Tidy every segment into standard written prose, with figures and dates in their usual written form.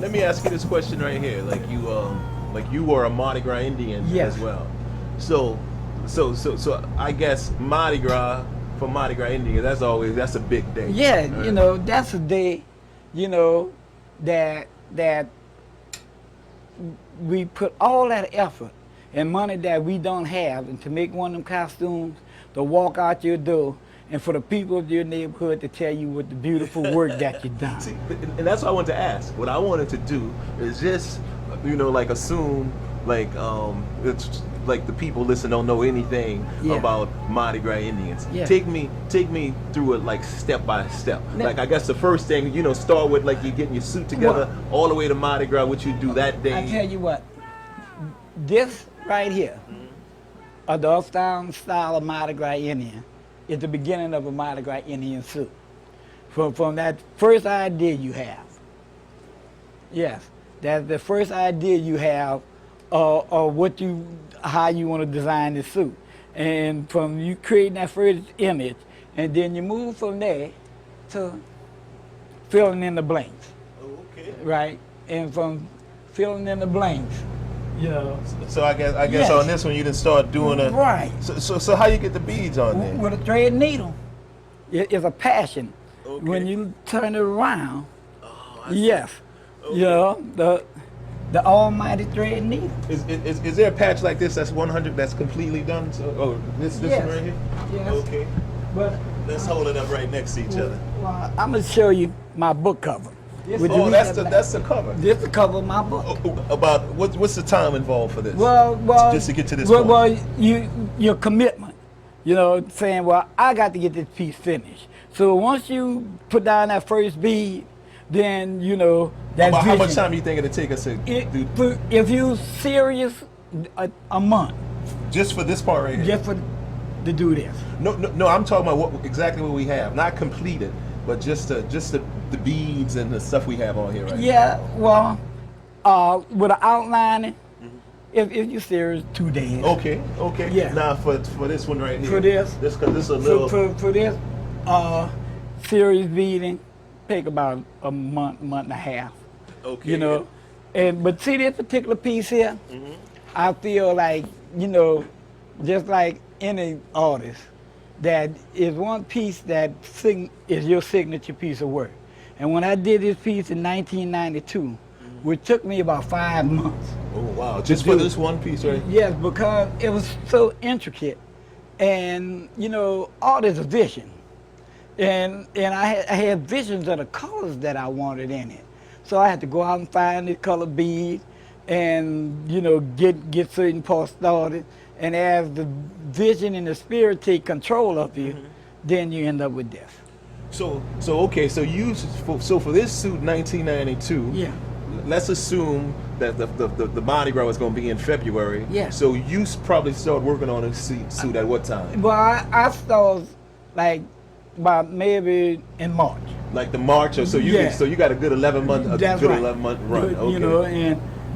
let me ask you this question right here. Like you were a Mardi Gras Indian Yes. as well. So I guess Mardi Gras for Mardi Gras Indian, that's a big day. Yeah, right? you know, that's a day, you know, that we put all that effort and money that we don't have and to make one of them costumes, to walk out your door and for the people of your neighborhood to tell you what the beautiful work that you've done. See, and that's what I wanted to ask. What I wanted to do is just, you know, like assume like it's like the people listen don't know anything about Mardi Gras Indians. Yeah. Take me through it like step by step. Like I guess the first thing, you know, start with like you getting your suit together all the way to Mardi Gras, what you do that day. I tell you what, this right here, the uptown style of Mardi Gras Indian, is the beginning of a Mardi Gras Indian suit. From that first idea you have. Yes, that's the first idea you have of how you want to design the suit. And from you creating that first image, and then you move from there to filling in the blanks. Oh, okay. Right? And from filling in the blanks, you know. So I guess on this one you didn't start doing a right. So how you get the beads on there? With a thread needle. It's a passion. Okay. When you turn it around, I see. yes, Okay. you know, the almighty thread needle. Is there a patch like this that's 100 that's completely done? So, this Yes. one right here? Yes. Okay. But Let's hold it up right next to each other. well, I'm gonna show you my book cover. Would you Oh, read that's that back? that's the cover. This is the cover of my book. About what's the time involved for this? Well, just to get to this well, point. Well, your commitment, you know, saying, well, I got to get this piece finished. So once you put down that first bead, then you know that. About how much vision. time do you think it'll take us to do? If you serious, a month. Just for this part right here? Just to do this. No. I'm talking about exactly what we have, not completed, but just the beads and the stuff we have on here right Yeah, well, with an outlining, if you're serious, 2 days. now. Okay. Yeah. Now for this one right here. For this. Cause this is a little. For this serious beading, take about a month and a half. Okay. You know, but see this particular piece here, I feel like, you know, just like any artist, that is one piece that is your signature piece of work. And when I did this piece in 1992, which took me about 5 months. Oh wow! Just for this one piece, right? Yes, because it was so intricate, and you know, art is a vision, and I had visions of the colors that I wanted in it. So I had to go out and find the color bead, and you know, get certain parts started. And as the vision and the spirit take control of you, then you end up with this. So for this suit, 1992. Yeah. Let's assume that the Mardi Gras was going to be in February. Yeah. So you probably started working on a suit at what time? Well, I started like about maybe in March. Like the March, or so you got a good 11-month, That's right. 11-month run. Good, Okay. you know,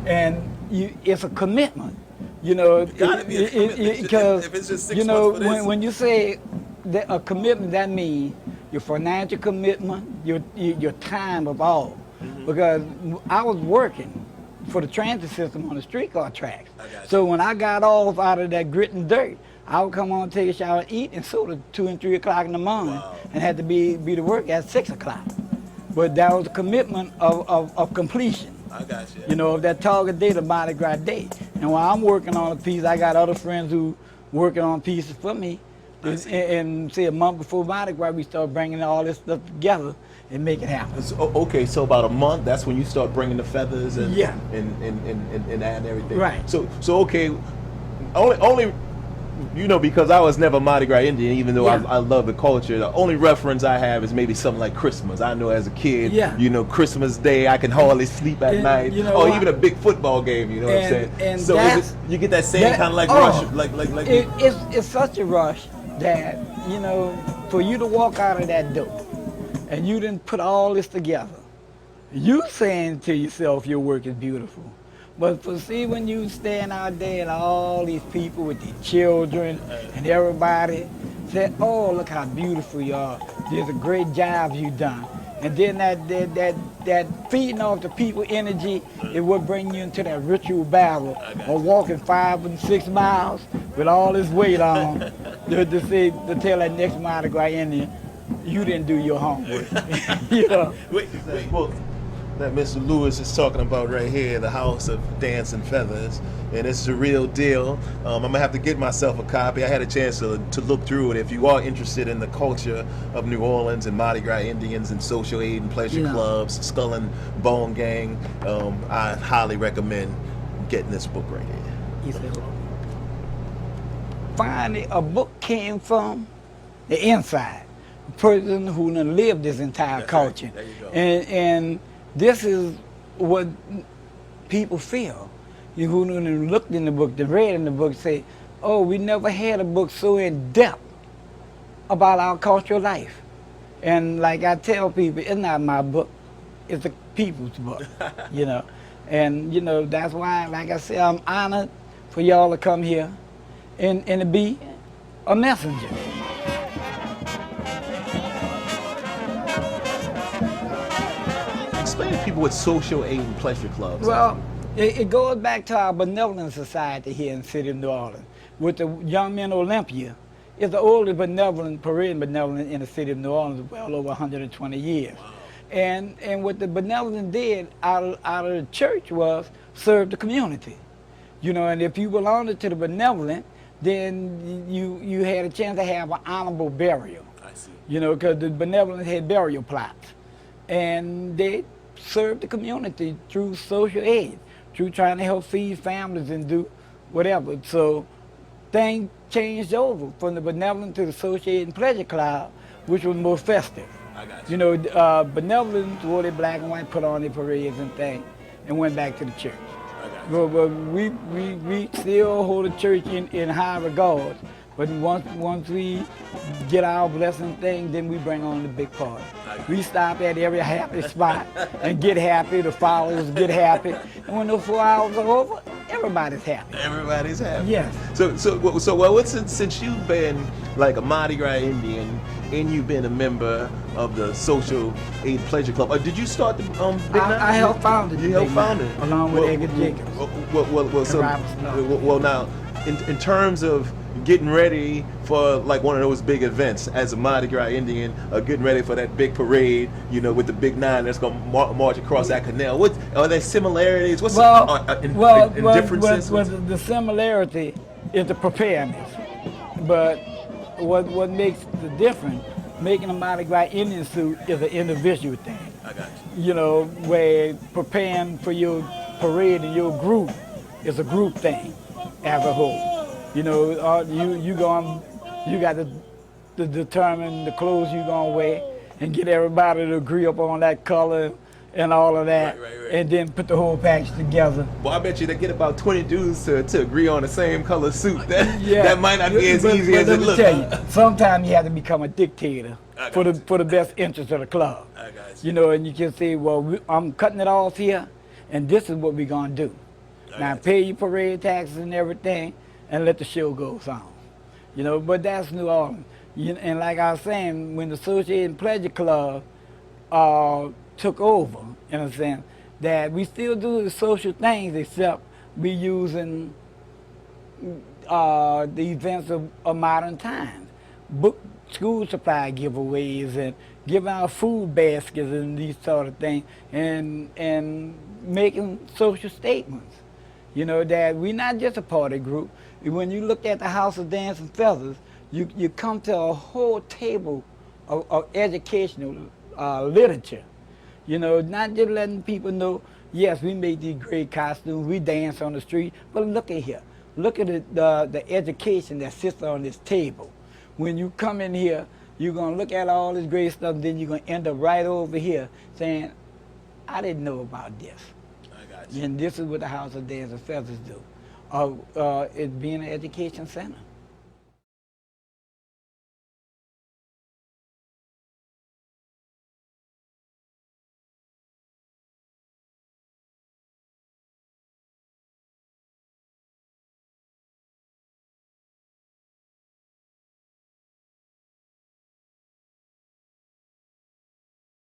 and it's a commitment. You know, Gotta be a commitment. because If it's just 6 you know months for this. when you say that a commitment, that means your financial commitment, your time of all. Because I was working for the transit system on the streetcar tracks. So when I got off out of that grit and dirt, I would come on, take a shower, and eat, and sort of 2 and 3 o'clock in the morning, and had to be to work at 6 o'clock. But that was a commitment of completion. I got you. You know, of that target date, the Mardi Gras day. And while I'm working on a piece, I got other friends who working on pieces for me. And say a month before Mardi Gras, we start bringing all this stuff together and make it happen. Okay, so about a month, that's when you start bringing the feathers and Yeah. and adding everything. Right. So okay, only you know, because I was never Mardi Gras Indian, even though I love the culture. The only reference I have is maybe something like Christmas. I know as a kid, you know, Christmas Day, I can hardly sleep at night, you know or what? even a big football game. You know what I'm saying? And So you get that same kind of like rush, like. It's such a rush that, you know, for you to walk out of that door and you didn't put all this together, you saying to yourself your work is beautiful. But for see, when you stand out there and all these people with their children and everybody say, oh, look how beautiful you are. There's a great job you done. And then that feeding off the people energy, it will bring you into that ritual battle of walking 5 and 6 miles with all this weight on to tell that next Mardi Gras Indian, you didn't do your homework. You know? Wait, well, that Mr. Lewis is talking about right here, the House of Dance and Feathers, and it's the real deal. I'm gonna have to get myself a copy. I had a chance to look through it. If you are interested in the culture of New Orleans and Mardi Gras Indians and social aid and pleasure clubs, Skull and Bone Gang, I highly recommend getting this book right here. He said, finally, a book came from the inside, a person who done lived this entire culture. There you go. And this is what people feel. You who looked in the book, they read in the book, say, oh, we never had a book so in depth about our cultural life. And like I tell people, it's not my book, it's the people's book, you know. And, you know, that's why, like I said, I'm honored for y'all to come here and to be a messenger. Explain to people what social aid and pleasure clubs are. It goes back to our benevolent society here in the city of New Orleans. With the Young Men Olympia, it's the oldest benevolent, parade benevolent in the city of New Orleans, well over 120 years. Wow. And what the benevolent did out of the church was serve the community. You know, and if you belonged to the benevolent, then you had a chance to have an honorable burial. I see. You know, because the benevolent had burial plots. And they served the community through social aid, through trying to help feed families and do whatever. So things changed over from the benevolent to the social aid and pleasure club, which was more festive. I got you. You know, benevolent wore their black and white, put on their parades and things, and went back to the church. But we still hold the church in high regard. But once we get our blessing thing, then we bring on the big party. We stop at every happy spot and get happy, the followers get happy. And when those 4 hours are over, everybody's happy. Everybody's happy. Yes. So well, since you've been like a Mardi Gras Indian and you've been a member of the Social Aid Pleasure Club, did you start the Big Nine? I helped found it. You helped found it? Along with Edgar Jacobs. Well, now, in terms of getting ready for like one of those big events as a Mardi Gras Indian, getting ready for that big parade, you know, with the Big Nine that's going to march across that canal. What are there similarities? What's differences? The similarity is the preparedness, but what makes the difference, making a Mardi Gras Indian suit is an individual thing. I got you. You know, where preparing for your parade and your group is a group thing as a whole. You know, you got to determine the clothes you're gonna wear and get everybody to agree upon that color and all of that, right. And then put the whole package together. Well, I bet you they get about 20 dudes to agree on the same color suit. That might not be as easy as it looks. Let me tell you, sometimes you have to become a dictator for the best interest of the club. I got you know, and you can say, well, I'm cutting it off here, and this is what we're gonna do. Now pay your parade taxes and everything, and let the show go on. You know, but that's New Orleans. And like I was saying, when the Social Aid and Pleasure Club took over, in a sense, that we still do the social things, except we using the events of modern times. School supply giveaways and giving out food baskets and these sort of things, and making social statements. You know, that we're not just a party group. When you look at the House of Dance and Feathers, you come to a whole table of educational literature. You know, not just letting people know, yes, we make these great costumes, we dance on the street, but look at here. Look at the education that sits on this table. When you come in here, you're going to look at all this great stuff, then you're going to end up right over here saying, I didn't know about this. I got you. And this is what the House of Dance and Feathers do. It being an education center.